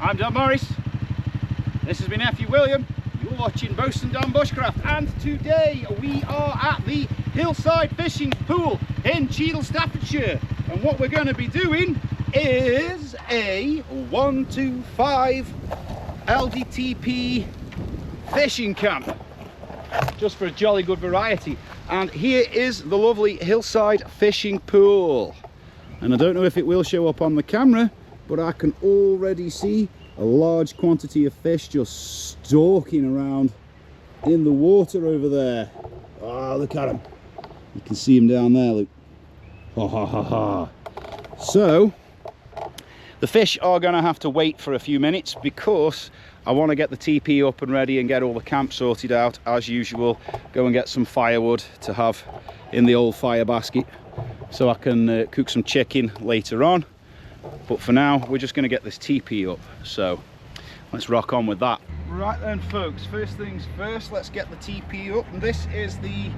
I'm Don Morris. This is my nephew William. You're watching Bosun Don Bushcraft, and today we are at the Hillside Fishing Pool in Cheadle, Staffordshire. And what we're going to be doing is a 125 aldi teepee fishing camp, just for a jolly good variety. And here is the lovely Hillside Fishing Pool. And I don't know if it will show up on the camera, but I can already see a large quantity of fish just stalking around in the water over there. Oh, look at them. You can see them down there, look. Ha ha ha ha. So, the fish are going to have to wait for a few minutes because I want to get the teepee up and ready and get all the camp sorted out as usual. Go and get some firewood to have in the old fire basket so I can cook some chicken later on. But for now, we're just going to get this teepee up, so let's rock on with that. Right then folks, first things first, let's get the teepee up. And this is the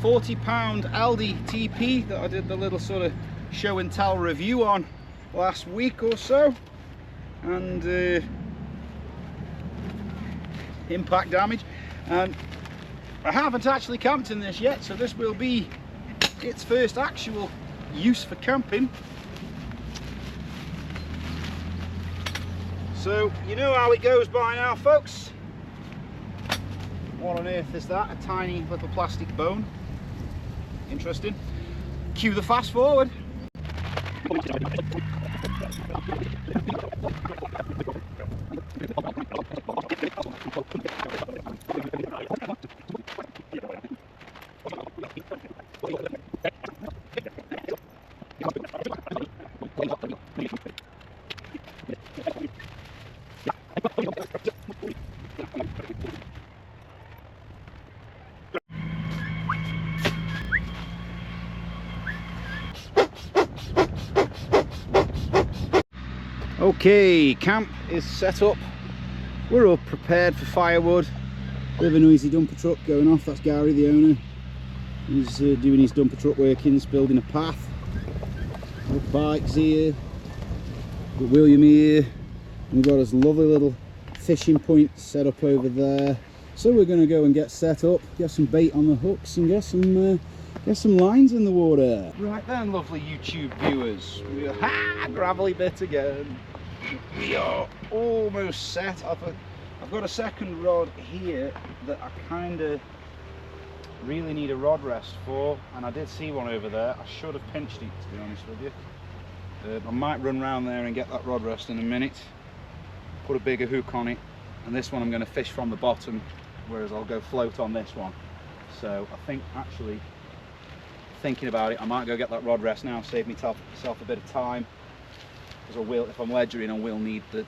40-pound aldi teepee that I did the little sort of show and tell review on last week or so. And impact damage. And I haven't actually camped in this yet, so this will be its first actual use for camping. So you know how it goes by now, folks. What on earth is that? A tiny little plastic bone. Interesting. Cue the fast forward. Okay, camp is set up. We're all prepared for firewood. Bit of a noisy dumper truck going off. That's Gary, the owner. He's doing his dumper truck workings, building a path. Got bikes here. Got William here. And we've got this lovely little fishing point set up over there. So we're going to go and get set up, get some bait on the hooks, and get some lines in the water. Right then, lovely YouTube viewers. Gravelly bit again. We are almost set. I've got a second rod here that I kind of really need a rod rest for, and I did see one over there. I should have pinched it, to be honest with you. I might run round there and get that rod rest in a minute, put a bigger hook on it, and this one I'm going to fish from the bottom, whereas I'll go float on this one. So I think, actually, thinking about it, I might go get that rod rest now, save myself a bit of time, because I will, if I'm ledgering, I will need to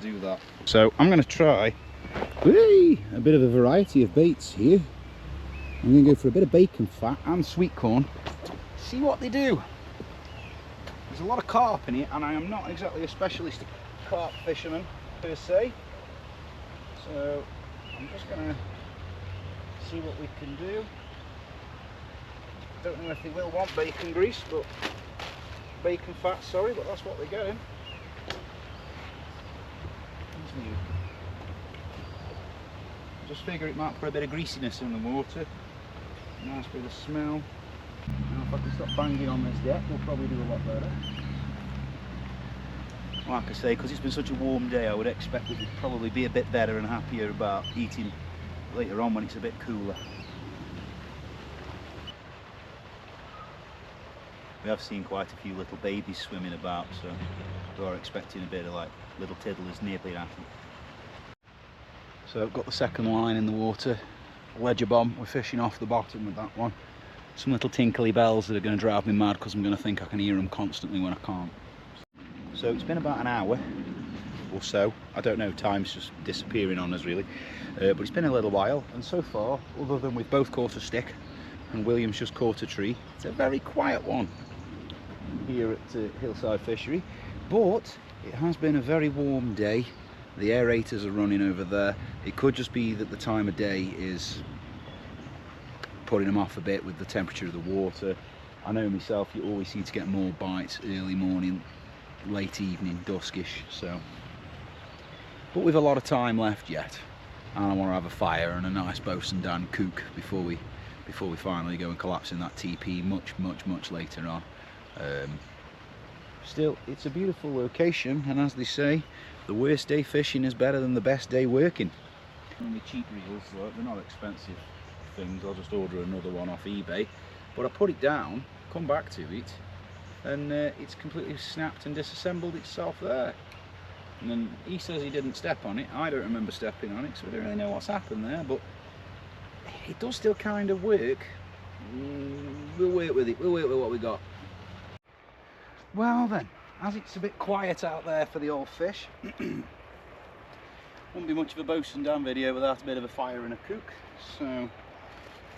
do that. So I'm going to try a bit of a variety of baits here. I'm going to go for a bit of bacon fat and sweet corn, see what they do. There's a lot of carp in it, and I am not exactly a specialist carp fisherman per se, so I'm just going to see what we can do. Don't know if they will want bacon grease, but bacon fat, sorry, but that's what they're getting. Just figure it might put a bit of greasiness in the water. Nice bit of smell. Now if I can stop banging on this deck, we'll probably do a lot better. Like I say, because it's been such a warm day, I would expect it would probably be a bit better and happier about eating later on when it's a bit cooler. We have seen quite a few little babies swimming about, so we are expecting a bit of like little tiddlers nearly at them. So I've got the second line in the water, ledger bomb. We're fishing off the bottom with that one. Some little tinkly bells that are going to drive me mad because I'm going to think I can hear them constantly when I can't. So it's been about an hour or so. I don't know, time's just disappearing on us really, but it's been a little while, and so far, other than we've both caught a stick and William's just caught a tree, it's a very quiet one here at Hillside Fishery. But it has been a very warm day. The aerators are running over there. It could just be that the time of day is putting them off a bit with the temperature of the water. I know myself, you always seem to get more bites early morning, late evening, duskish, so but we've a lot of time left yet, and I want to have a fire and a nice bosun down cook before we finally go and collapse in that teepee much later on. Still, it's a beautiful location, and as they say, the worst day fishing is better than the best day working. Only cheap reels, they're not expensive things. I'll just order another one off eBay, but I put it down, come back to it, and it's completely snapped and disassembled itself there. And then he says he didn't step on it. I don't remember stepping on it, so I don't really know what's happened there, but it does still kind of work. We'll work with it, we'll work with what we got. Well then, as it's a bit quiet out there for the old fish, won't be much of a bosun down video without a bit of a fire and a cook, so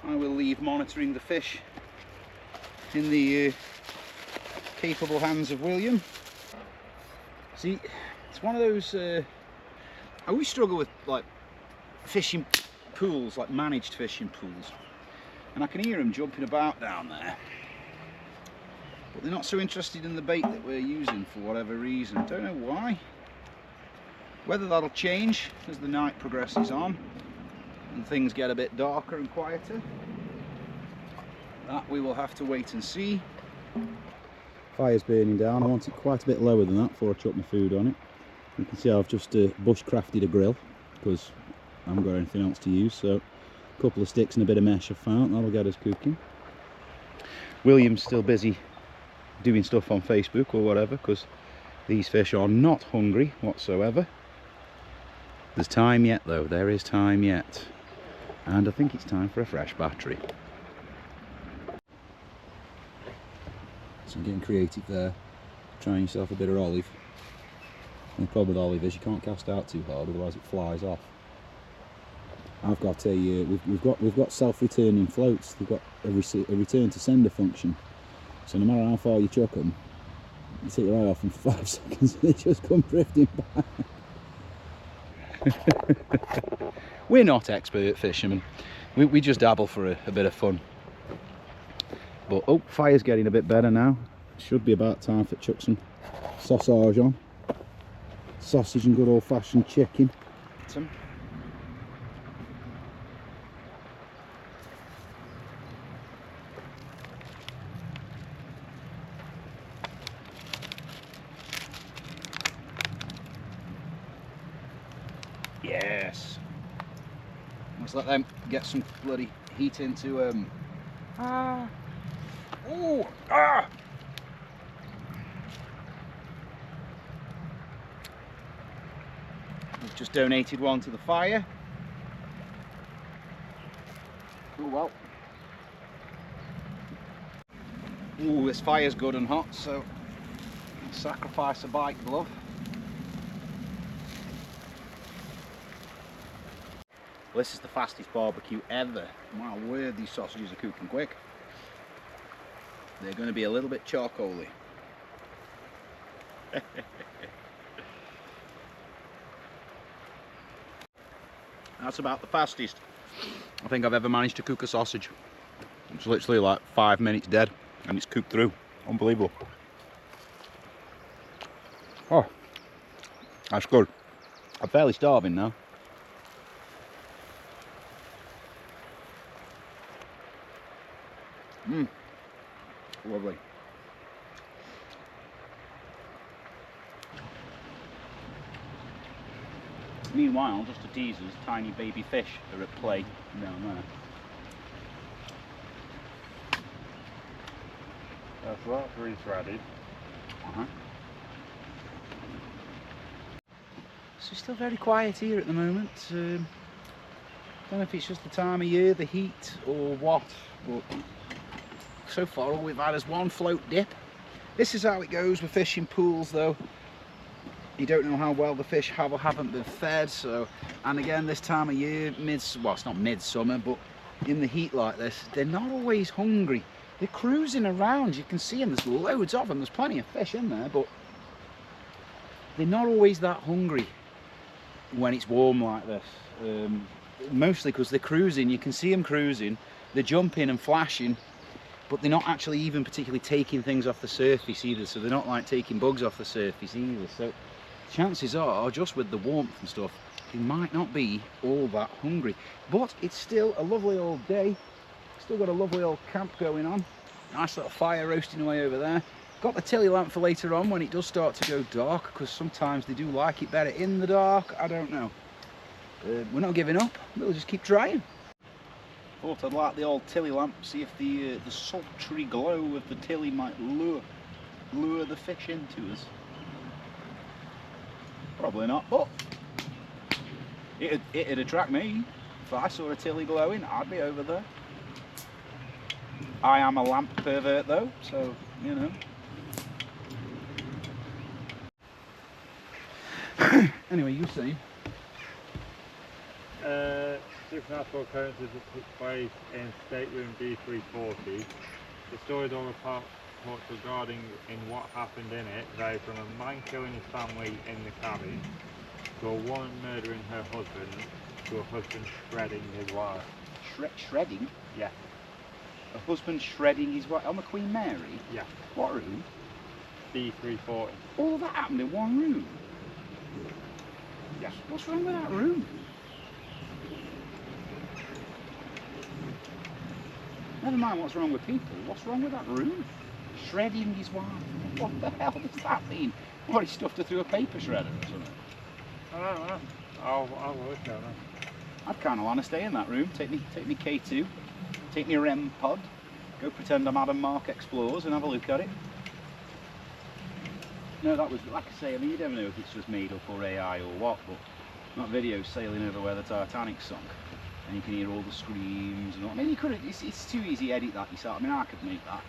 I will leave monitoring the fish in the capable hands of William. See, it's one of those, I always struggle with like fishing pools, like managed fishing pools, and I can hear them jumping about down there, but they're not so interested in the bait that we're using for whatever reason. Don't know why. Whether that'll change as the night progresses on and things get a bit darker and quieter, that we will have to wait and see. Fire's burning down. I want it quite a bit lower than that before I chuck my food on it. You can see I've just bushcrafted a grill because I haven't got anything else to use, so a couple of sticks and a bit of mesh I've found, that'll get us cooking. William's still busy doing stuff on Facebook or whatever, because these fish are not hungry whatsoever. There's time yet though, there is time yet. And I think it's time for a fresh battery. So I'm getting creative there, trying yourself a bit of olive. And the problem with olive is you can't cast out too hard, otherwise it flies off. I've got a we've got self-returning floats. They've got a return to sender function. So no matter how far you chuck them, you take your eye off them for 5 seconds and they just come drifting back. We're not expert fishermen. We just dabble for a bit of fun. But oh, fire's getting a bit better now. Should be about time for chuck some sausage on. Sausage and good old-fashioned chicken. Yes. Let's let them get some bloody heat into We've just donated one to the fire. Oh well. Ooh, this fire's good and hot, so sacrifice a bite glove. Well, this is the fastest barbecue ever. My word, these sausages are cooking quick. They're going to be a little bit charcoaly. That's about the fastest I think I've ever managed to cook a sausage. It's literally like 5 minutes dead and it's cooked through. Unbelievable. Oh, that's good. I'm fairly starving now. Lovely. Meanwhile, just to tease us, tiny baby fish are at play down there. That's right, re-threaded. So it's still very quiet here at the moment. Don't know if it's just the time of year, the heat, or what, but so far all we've had is one float dip. This is how it goes with fishing pools though. You don't know how well the fish have or haven't been fed, so, and again this time of year, well it's not midsummer, but in the heat like this, they're not always hungry. They're cruising around, you can see them, there's loads of them, there's plenty of fish in there, but they're not always that hungry when it's warm like this. Mostly because they're cruising, you can see them cruising, they're jumping and flashing, but they're not actually even particularly taking things off the surface either, so they're not like taking bugs off the surface either. So chances are, just with the warmth and stuff, he might not be all that hungry. But it's still a lovely old day. Still got a lovely old camp going on. Nice little fire roasting away over there. Got the tilly lamp for later on when it does start to go dark, because sometimes they do like it better in the dark. I don't know. We're not giving up. We'll just keep trying. Thought I'd light the old tilly lamp, see if the sultry glow of the tilly might lure the fish into us. Probably not, but it'd attract me. If I saw a tilly glowing, I'd be over there. I am a lamp pervert though, so you know. Anyway, you see. Supernatural occurrences that took place in stateroom D340. The stories all reports regarding in what happened in it vary from a man killing his family in the cabin, to a woman murdering her husband, to a husband shredding his wife. Shredding? Yeah. A husband shredding his wife on the Queen Mary? Yeah. What room? D340. All that happened in one room? Yeah. What's wrong with that room? Never mind what's wrong with people, what's wrong with that room? Shredding his wife. What the hell does that mean? What, he stuffed her through a paper shredder or something? I don't know. I'll look at it. I'd kind of want to stay in that room. Take me K2, take me REM pod, go pretend I'm Adam Mark Explores and have a look at it. No, that was, like I say, I mean, you never know if it's just made up or AI or what, but that video sailing over where the Titanic sunk, and you can hear all the screams and all. I mean, you could, it's too easy to edit that yourself. I mean, I could make that.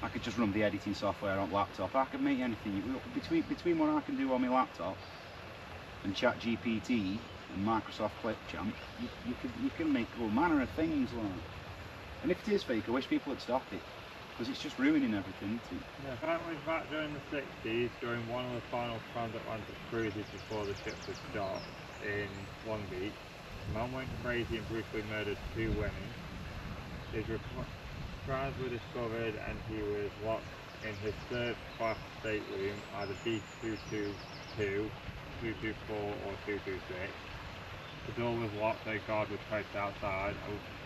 I could just run the editing software on laptop. I could make anything. Between what I can do on my laptop and ChatGPT and Microsoft Clipchamp, you can make all manner of things like. And if it is fake, I wish people would stop it, because it's just ruining everything, isn't it? Yeah, apparently back during the 60s, during one of the final transatlantic cruises before the ships had docked in Long Beach, a man went crazy and brutally murdered 2 women. His crimes were discovered and he was locked in his 3rd class stateroom, either B222, 224 or 226. The door was locked, so a guard was placed outside.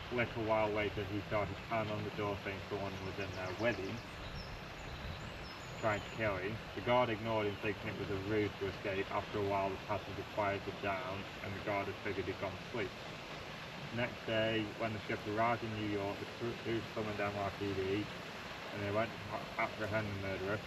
A little while later he started pounding on the door saying someone was in their wedding, trying to kill him. The guard ignored him, thinking it was a ruse to escape. After a while the passenger quieted down and the guard had figured he'd gone to sleep. Next day, when the ship arrived in New York, the crew summoned NYPD and they went to apprehend the murderer.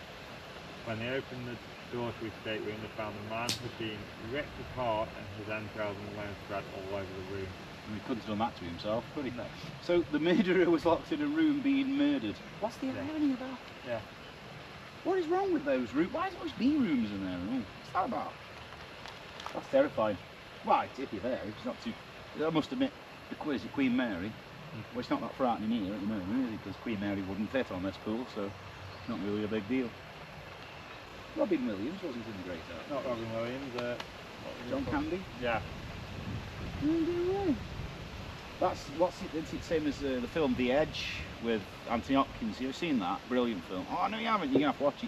When they opened the door to his stateroom, they found the man had been ripped apart and his entrails and limbs spread all over the room. He couldn't have done that to himself, could he? No. So the murderer was locked in a room being murdered. What's the irony of that? Yeah. What is wrong with those rooms? Why is there always B rooms in there? What's that about? That's terrifying. Right, if you're there, it's not too. I must admit, the quiz at Queen Mary, well, it's not that frightening here at the moment, really, because Queen Mary wouldn't fit on this pool, so it's not really a big deal. Robin Williams wasn't in the Great Out. Not Robin Williams, John Candy? Yeah. That's it's the same as the film The Edge with Anthony Hopkins. You've seen that? Brilliant film. Oh no, you haven't. You're gonna have to watch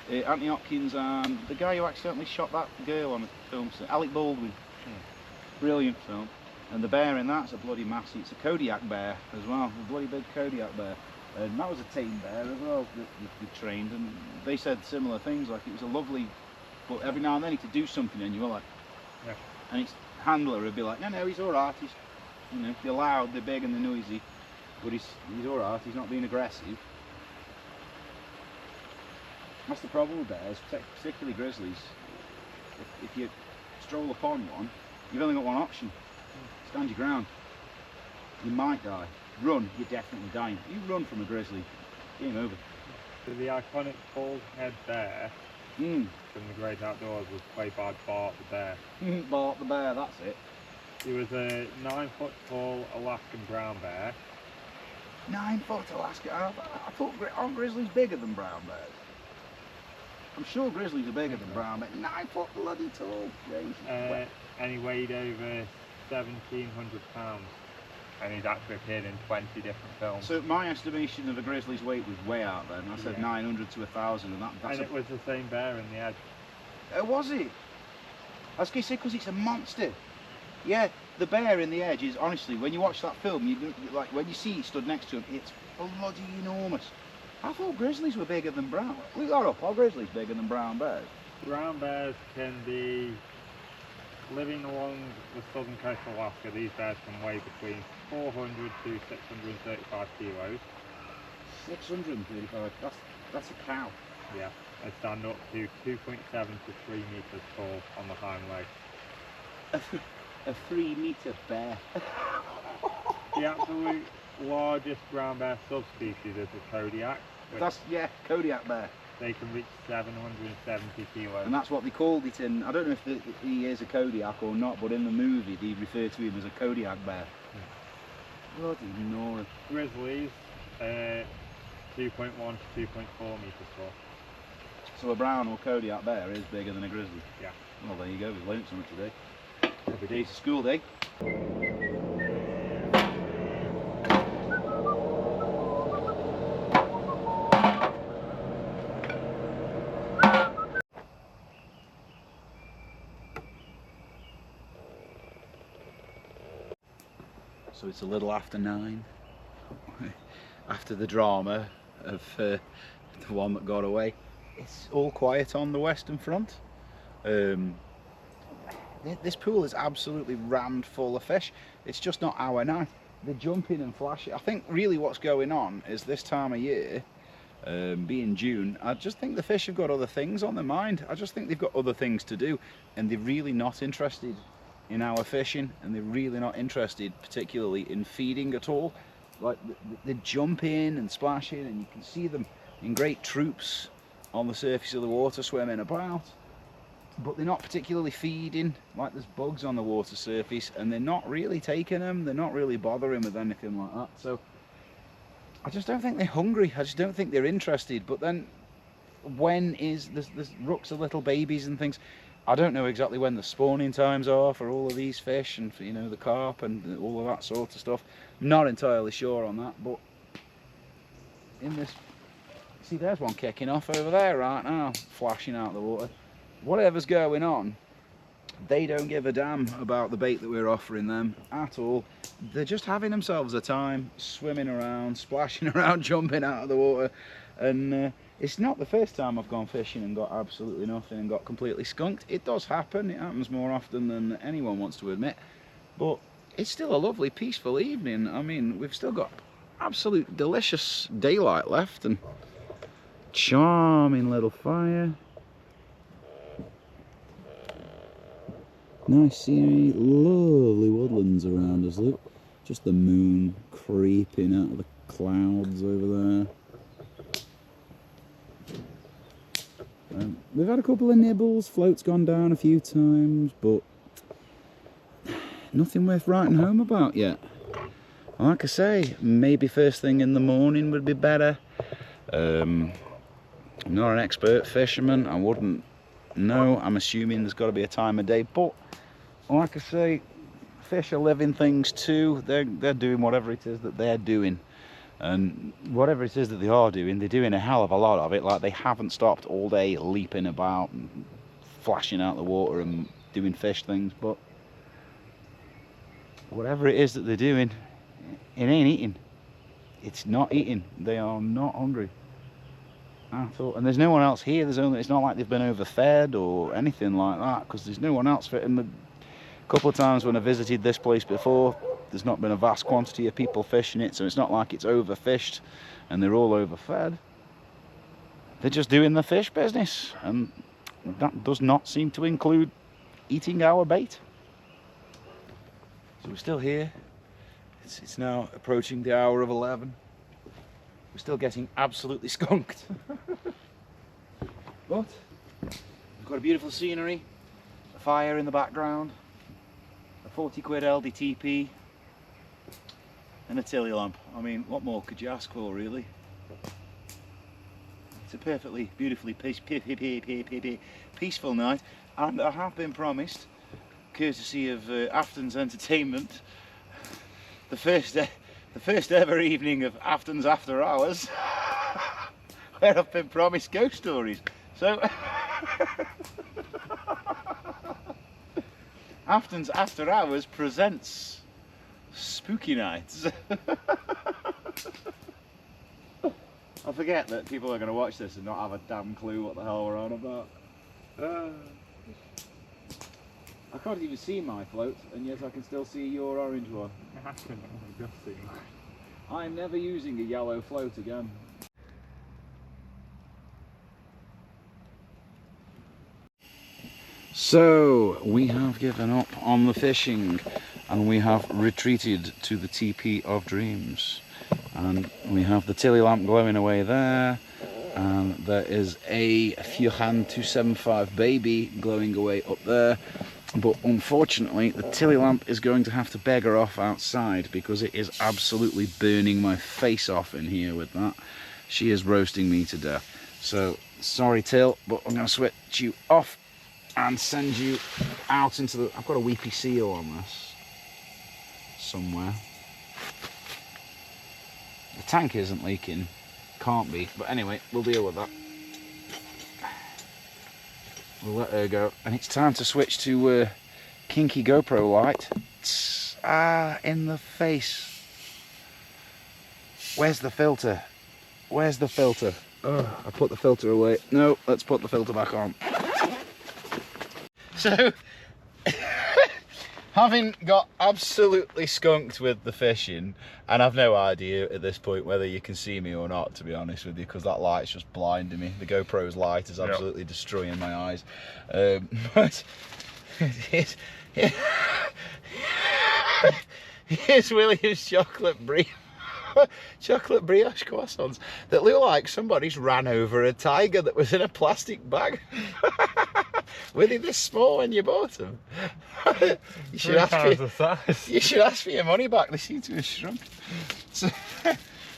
it. Anthony Hopkins and the guy who accidentally shot that girl on a film set, Alec Baldwin. Brilliant film. And the bear in that's a bloody massive. It's a Kodiak bear as well. A bloody big Kodiak bear. And that was a tame bear as well that we trained. And they said similar things, like it was a lovely, but every now and then he could do something and you were like, yeah. And its handler would be like, no, he's all right. He's, you know, they're loud, they're big and they're noisy, but he's all right. He's not being aggressive. That's the problem with bears, particularly grizzlies. If you stroll upon one, you've only got one option. Stand your ground. You might die. Run, you're definitely dying. You run from a grizzly, game over. So the iconic bald head bear from the Great Outdoors was played by Bart the bear. Bart the bear, that's it. He was a 9-foot tall Alaskan brown bear. 9 foot Alaska. I thought, aren't grizzlies bigger than brown bears? I'm sure grizzlies are bigger than brown bears. 9 foot bloody tall. And he weighed over 1,700 pounds. And he's actually appeared in 20 different films. So my estimation of a grizzly's weight was way out there. And I said 900 to 1,000, and that's. And it was the same bear in The Edge. Was it? I was going to say, because it's a monster. Yeah, the bear in the edge is, honestly, when you watch that film, like when you see it stood next to him, it's bloody enormous. I thought grizzlies were bigger than brown. Look that up, are grizzlies bigger than brown bears? Brown bears can be, living along the southern coast of Alaska, these bears can weigh between 400 to 635 kilos. 635, that's a cow. Yeah, they stand up to 2.7 to 3 metres tall on the hind legs. A 3-metre bear. The absolute largest brown bear subspecies is the Kodiak. That's, yeah, Kodiak bear. They can reach 770 kilos. And that's what they called it in, I don't know if he is a Kodiak or not, but in the movie they refer to him as a Kodiak bear. Yeah. Bloody Nora. Grizzlies, 2.1 to 2.4 metres tall. So a brown or Kodiak bear is bigger than a grizzly? Yeah. Well, there you go, we've learned something today. Every day's a school day. So it's a little after 9, after the drama of the one that got away. It's all quiet on the Western Front. This pool is absolutely rammed full of fish. It's just not our night. They're jumping and flashing. I think really what's going on is this time of year, being June, I just think the fish have got other things on their mind. I just think they've got other things to do, and they're really not interested in our fishing, and they're really not interested particularly in feeding at all. Like, they jump in and splash in, and you can see them in great troops on the surface of the water swimming about, but they're not particularly feeding. Like, there's bugs on the water surface and they're not really taking them, they're not really bothering with anything like that. So I just don't think they're hungry, I just don't think they're interested. But then when is there's rooks of little babies and things. I don't know exactly when the spawning times are for all of these fish and for, you know, the carp and all of that sort of stuff. I'm not entirely sure on that, but in this, see, there's one kicking off over there right now, flashing out the water. Whatever's going on, they don't give a damn about the bait that we're offering them at all. They're just having themselves a time, swimming around, splashing around, jumping out of the water. And it's not the first time I've gone fishing and got absolutely nothing and got completely skunked. It does happen, it happens more often than anyone wants to admit. But it's still a lovely, peaceful evening. I mean, we've still got absolute delicious daylight left and charming little fire. Nice scenery, lovely woodlands around us, look. Just the moon creeping out of the clouds over there. We've had a couple of nibbles, float's gone down a few times, but nothing worth writing home about yet. Like I say, maybe first thing in the morning would be better. I'm not an expert fisherman, I wouldn't know. I'm assuming there's got to be a time of day, but like I say, fish are living things too. They're doing whatever it is that they're doing. And whatever it is that they are doing, they're doing a hell of a lot of it. Like, they haven't stopped all day leaping about and flashing out the water and doing fish things. But whatever it is that they're doing, it ain't eating. It's not eating. They are not hungry at all. And there's no one else here. It's not like they've been overfed or anything like that, because there's no one else fitting. A couple of times when I visited this place before, there's not been a vast quantity of people fishing it, so it's not like it's overfished and they're all overfed. They're just doing the fish business, and that does not seem to include eating our bait. So we're still here. It's now approaching the hour of 11. We're still getting absolutely skunked. But we've got a beautiful scenery, a fire in the background, a 40 quid aldi teepee, and a tilly lamp. I mean, what more could you ask for, really? It's a perfectly, beautifully peaceful night, and I have been promised, courtesy of Afton's Entertainment, the first ever evening of Afton's After Hours, where I've been promised ghost stories. So Afton's After Hours presents Spooky Nights. I forget that people are going to watch this and not have a damn clue what the hell we're on about. I can't even see my float, and yet I can still see your orange one. I can just see mine. I'm never using a yellow float again. So, we have given up on the fishing and we have retreated to the teepee of dreams. And we have the tilly lamp glowing away there, and there is a Fuhan 275 baby glowing away up there. But unfortunately, the tilly lamp is going to have to beggar off outside because it is absolutely burning my face off in here with that. She is roasting me to death. So, sorry Till, but I'm going to switch you off and send you out into the... I've got a weepy seal on this somewhere. The tank isn't leaking, can't be, but anyway, we'll deal with that. We'll let her go, and it's time to switch to kinky GoPro light. In the face. Where's the filter? Where's the filter? Oh, I put the filter away. No, let's put the filter back on. So, having got absolutely skunked with the fishing, and I've no idea at this point whether you can see me or not, to be honest with you, because that light's just blinding me. The GoPro's light is absolutely destroying my eyes. But here's William's chocolate brioche croissants that look like somebody's ran over a tiger that was in a plastic bag. Were they this small when you bought them? You should ask for your money back. They seem to have shrunk.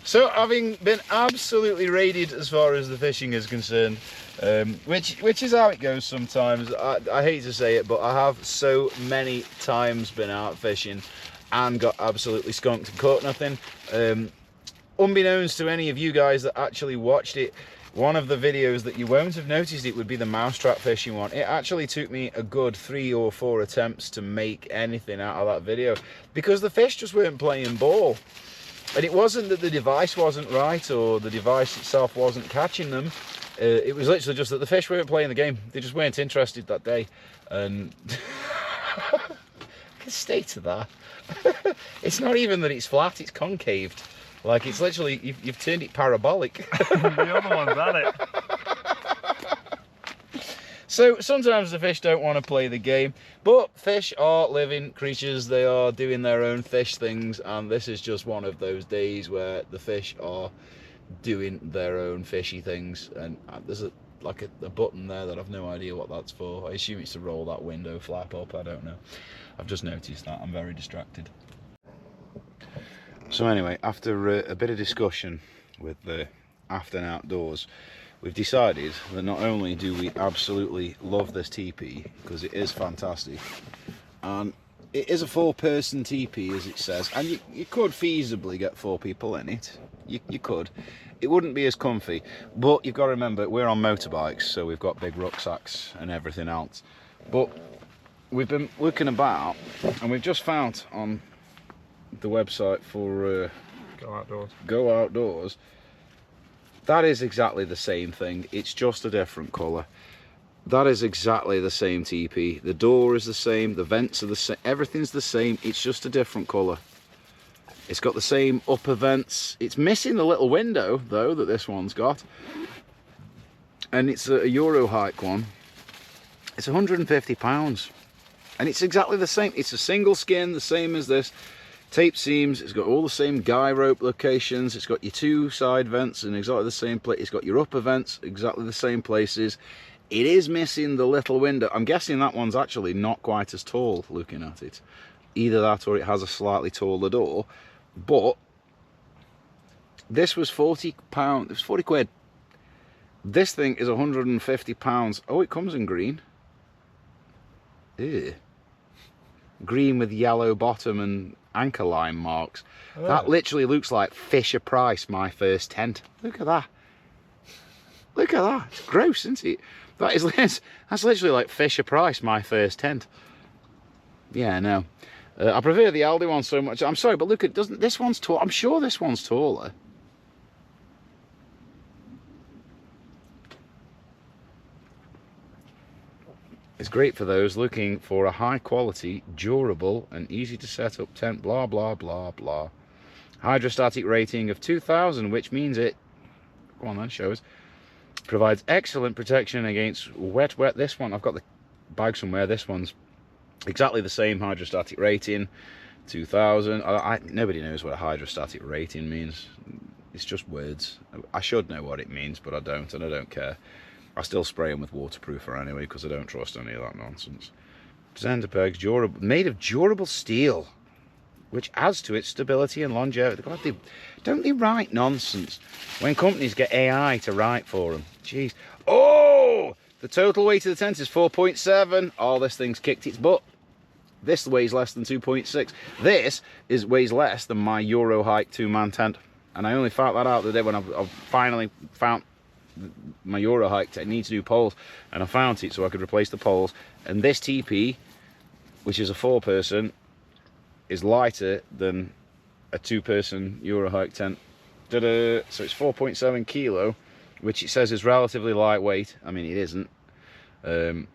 So having been absolutely raided as far as the fishing is concerned, which is how it goes sometimes. I hate to say it, but I have so many times been out fishing and got absolutely skunked and caught nothing. Unbeknownst to any of you guys that actually watched it, one of the videos that you won't have noticed it would be the mousetrap fishing one. It actually took me a good 3 or 4 attempts to make anything out of that video because the fish just weren't playing ball. And it wasn't that the device wasn't right or the device itself wasn't catching them. It was literally just that the fish weren't playing the game. They just weren't interested that day. And I can state to that. It's not even that it's flat, it's concaved. Like, it's literally, you've turned it parabolic. The other one's at it. So, sometimes the fish don't want to play the game, but fish are living creatures. They are doing their own fish things, and this is just one of those days where the fish are doing their own fishy things. And there's a button there that I've no idea what that's for. I assume it's to roll that window flap up, I don't know. I've just noticed that, I'm very distracted. So anyway, after a bit of discussion with the Afton Outdoors, we've decided that not only do we absolutely love this teepee, because it is fantastic, and it is a 4-person teepee as it says, and you could feasibly get 4 people in it, you could. It wouldn't be as comfy, but you've got to remember, we're on motorbikes, so we've got big rucksacks and everything else. But we've been looking about, and we've just found on the website for Go Outdoors, that is exactly the same thing, it's just a different colour. That is exactly the same teepee. The door is the same, the vents are the same, everything's the same, it's just a different colour. It's got the same upper vents. It's missing the little window though that this one's got, and it's a Euro hike one. It's £150 and it's exactly the same. It's a single skin, the same as this. Tape seams, it's got all the same guy rope locations, it's got your 2 side vents in exactly the same place, it's got your upper vents exactly the same places. It is missing the little window. I'm guessing that one's actually not quite as tall looking at it. Either that or it has a slightly taller door. But this was £40, it was 40 quid. This thing is £150. Oh, it comes in green. Ew. Green with yellow bottom and anchor line marks. Oh. That literally looks like Fisher Price, My First Tent. Look at that. Look at that. It's gross, isn't it? That's literally like Fisher Price, My First Tent. Yeah, no. I prefer the Aldi one so much. I'm sorry, but look, doesn't this one's tall? I'm sure this one's taller. It's great for those looking for a high quality, durable and easy to set up tent, blah blah blah blah. Hydrostatic rating of 2000, which means it, go on then, show us, provides excellent protection against wet. This one, I've got the bag somewhere, this one's exactly the same hydrostatic rating, 2000. Nobody knows what a hydrostatic rating means. It's just words. I should know what it means, but I don't, and I don't care. I still spray them with waterproofer anyway, because I don't trust any of that nonsense. Center pegs, durable, made of durable steel, which adds to its stability and longevity. God, don't they write nonsense when companies get AI to write for them? Jeez. Oh, the total weight of the tent is 4.7. Oh, this thing's kicked its butt. This weighs less than 2.6. This weighs less than my Euro hike 2-man tent. And I only found that out the day when I finally found my Euro hike. It needs new poles, and I found it so I could replace the poles. And this teepee, which is a 4-person, is lighter than a 2-person Euro hike tent. So it's 4.7 kilo, which it says is relatively lightweight. I mean, it isn't.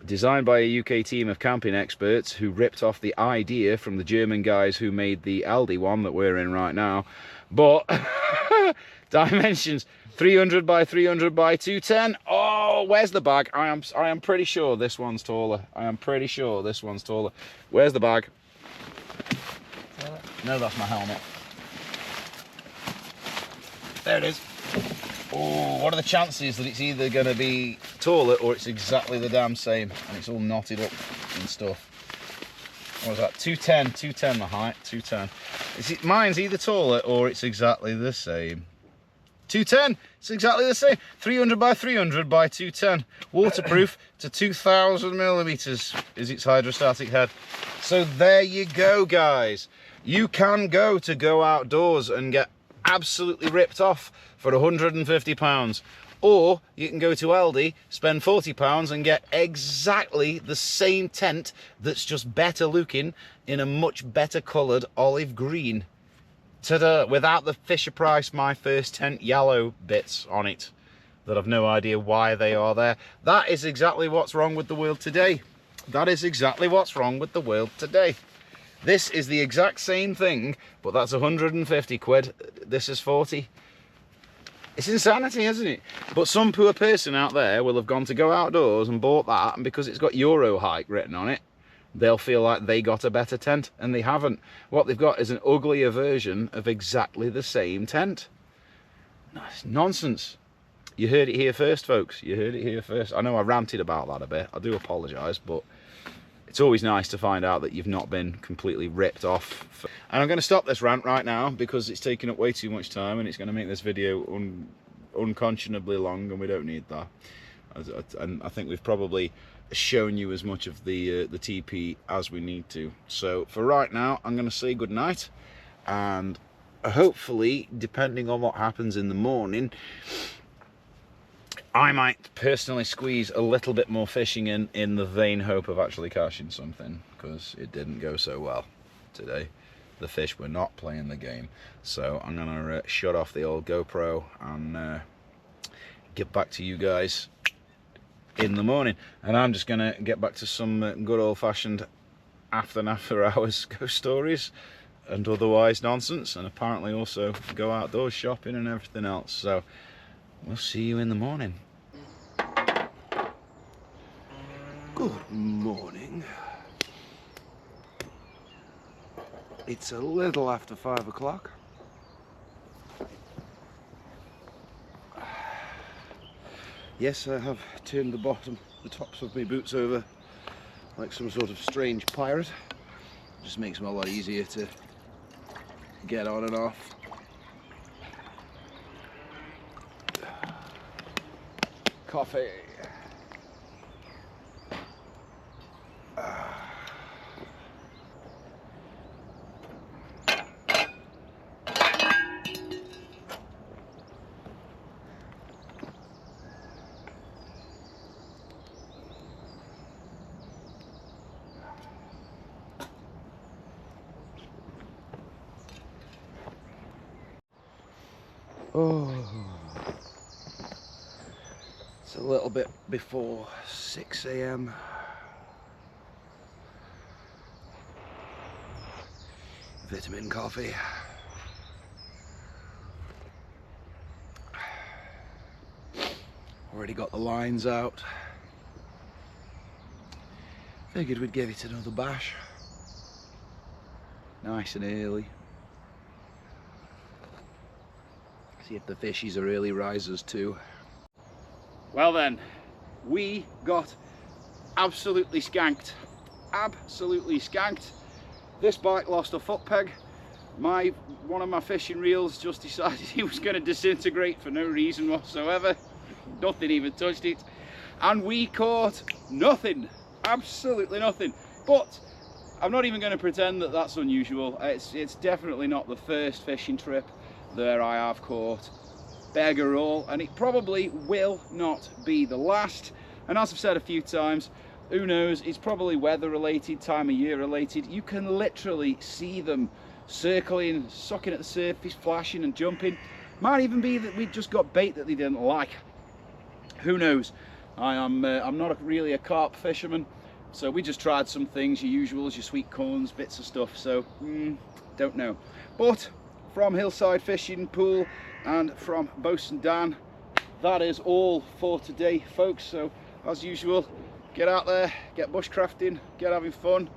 Designed by a UK team of camping experts who ripped off the idea from the German guys who made the Aldi one that we're in right now. But dimensions 300 by 300 by 210. Oh, where's the bag? I am pretty sure this one's taller. I am pretty sure this one's taller. Where's the bag? No, that's my helmet. There it is. Oh, what are the chances that it's either going to be taller or it's exactly the damn same, and it's all knotted up and stuff. What was that? 210 the height, 210. Mine's either taller or it's exactly the same. 210, it's exactly the same. 300 by 300 by 210. Waterproof to 2000 millimeters is its hydrostatic head. So there you go, guys. You can go outdoors and get absolutely ripped off for £150, or you can go to Aldi, spend £40 and get exactly the same tent that's just better looking in a much better coloured olive green. Ta-da! Without the Fisher Price My First Tent yellow bits on it that I've no idea why they are there. That is exactly what's wrong with the world today. That is exactly what's wrong with the world today. This is the exact same thing, but that's 150 quid. This is 40. It's insanity, isn't it? But some poor person out there will have gone to go outdoors and bought that, and because it's got Euro hike written on it, they'll feel like they got a better tent, and they haven't. What they've got is an uglier version of exactly the same tent. It's nonsense. You heard it here first, folks. You heard it here first. I know I ranted about that a bit. I do apologise, but it's always nice to find out that you've not been completely ripped off. And I'm going to stop this rant right now because it's taking up way too much time and it's going to make this video unconscionably long, and we don't need that. And I think we've probably shown you as much of the teepee as we need to. So for right now, I'm going to say good night, and hopefully, depending on what happens in the morning, I might personally squeeze a little bit more fishing in the vain hope of actually catching something, because it didn't go so well today. The fish were not playing the game. So I'm going to shut off the old GoPro and get back to you guys in the morning. And I'm just going to get back to some good old-fashioned after hours ghost stories and otherwise nonsense, and apparently also go outdoors shopping and everything else. So we'll see you in the morning. Good morning. It's a little after 5 o'clock. Yes, I have turned the tops of my boots over like some sort of strange pirate. It just makes them a lot easier to get on and off. Coffee. Oh, it's a little bit before 6 AM. Vitamin coffee. Already got the lines out. Figured we'd give it another bash. Nice and early. See if the fishies are early risers too. Well then, we got absolutely skanked. Absolutely skanked. This bike lost a foot peg. One of my fishing reels just decided he was going to disintegrate for no reason whatsoever. Nothing even touched it. And we caught nothing. Absolutely nothing. But I'm not even going to pretend that that's unusual. It's definitely not the first fishing trip that I have caught beggar all, and it probably will not be the last. And as I've said a few times, who knows, it's probably weather related, time of year related. You can literally see them circling, sucking at the surface, flashing and jumping. Might even be that we just got bait that they didn't like. Who knows? I'm not really a carp fisherman, so we just tried some things, your usuals, your sweet corns, bits of stuff, so don't know. But from Hillside Fishing Pool and from Bosun Dan, that is all for today, folks. So as usual, get out there, get bushcrafting, get having fun,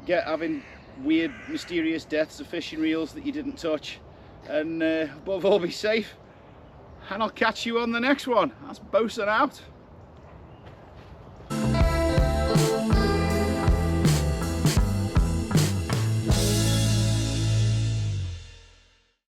get having weird mysterious deaths of fishing reels that you didn't touch, and above all, be safe. And I'll catch you on the next one. That's Bosun out.